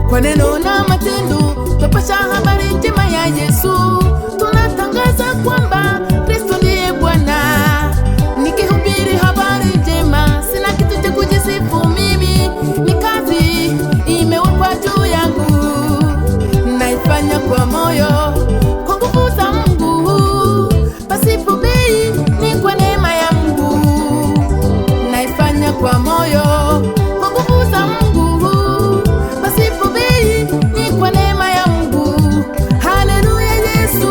Kwa neno na matendo tupasha habari njema ya Yesu. Tunatangaza kwamba Kristo ndiye Bwana. Nikihubiri habari njema, sina kitu cha kujisifu mimi. Ni kazi imewekwa juu yangu, naifanya kwa moyo, kwa nguvu za Mungu, pasipo bei, ni kwa neema ya Mungu. Naifanya kwa moyo, kwa nguvu za Mungu, pasipo bei, ni kwa neema ya Mungu. Haleluya Yesu,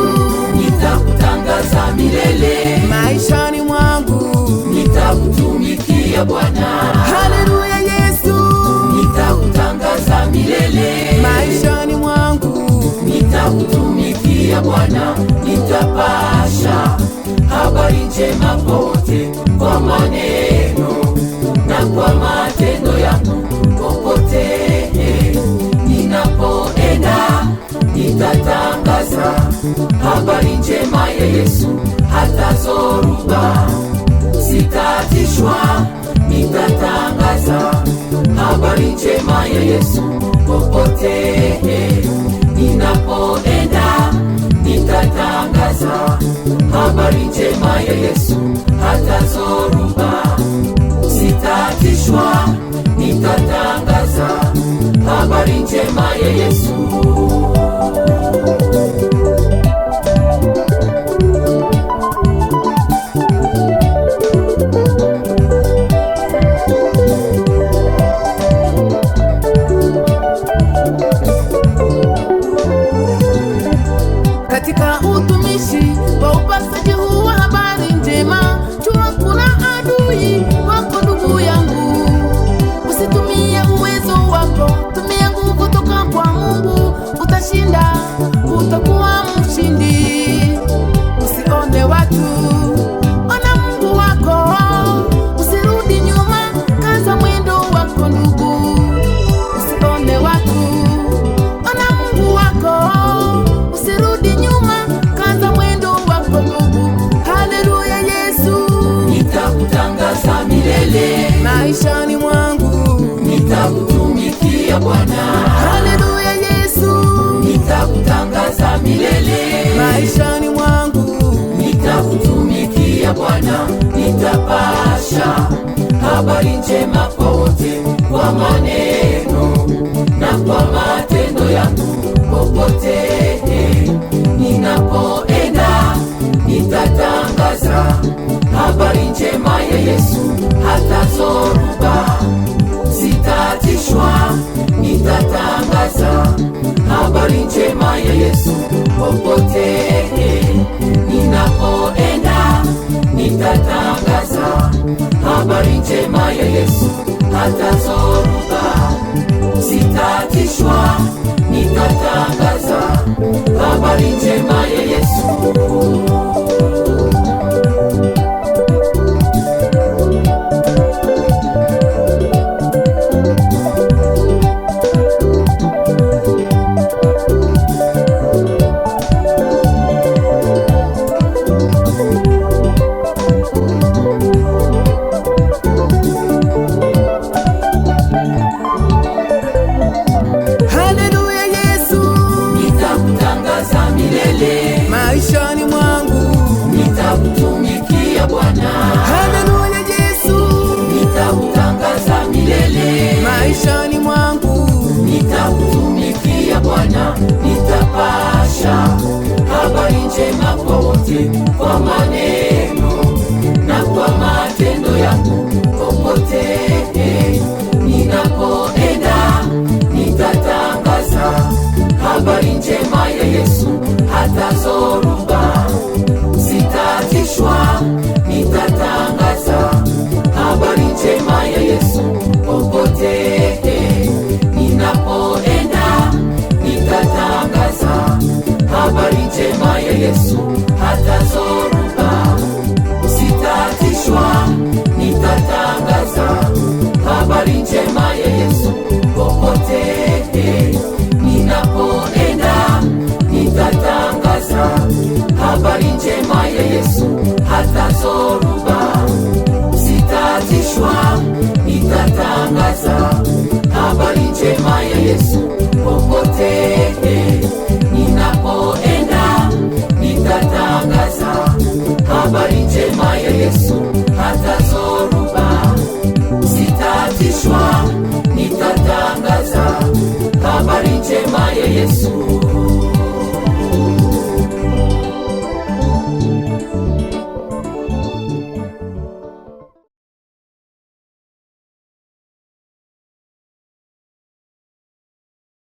nitakutangaza milele maishani mwangu, nitakutumikia Bwana. haleluya Yesu, Nitakutangaza milele maishani mwangu, nitakutumikia Bwana. Nitapasha habari njema pote, kwa maneno na kwa matendo yangu. Popote ninapoenda, nitatangaza habari njema ya Yesu. Hata zoruba sitatishwa, nitatangaza habari njema ya Yesu. Popote ninapoenda, nitatangaza habari njema ya Yesu. Hata zoruba sitatishwa, nitatangaza habari njema ya Yesu. katika utumishi wa upasaji huu wa habari njema. Jua kuna adui wako ndugu yangu, usitumie uwezo wako, tumia nguvu toka kwa Mungu. Utashinda, utakuwa mshindi. Usione watu, ona Mungu wako. Usirudi nyuma, kaza mwendo wako ndugu. Usione watu, ona Mungu wako. Usirudi nyuma, kaza mwendo wako ndugu. Haleluya Yesu, Nitakutangaza milele maishani mwangu, nitakutumikia Bwana. haleluya Yesu, Nitakutangaza milele maishani mwangu, nitakutumikia Bwana. Nitapasha habari njema pote, kwa maneno na kwa matendo yangu. Popote ninapoenda, nitatangaza habari njema ya Yesu. Hata zoruba sitatishwa, nitatangaza habari njema ya Yesu. Popote ninapoenda, nitatangaza habari njema ya Yesu. Hata zoruba sitatishwa, nitatangaza habari njema ya Yesu. haleluya Yesu, Nitakutangaza milele maishani mwangu, nitakutumikia Bwana. haleluya Yesu, Nitakutangaza milele maishani mwangu, nitakutumikia Bwana. Nitapasha habari njema pote, kwa maneno na kwa matendo yangu. Popote ninapoenda, nitatangaza habari njema ya Yesu. Hata zoruba sitatishwa, nitatangaza habari habari njema ya Yesu popote ninapoenda, nitatangaza habari njema ya Yesu.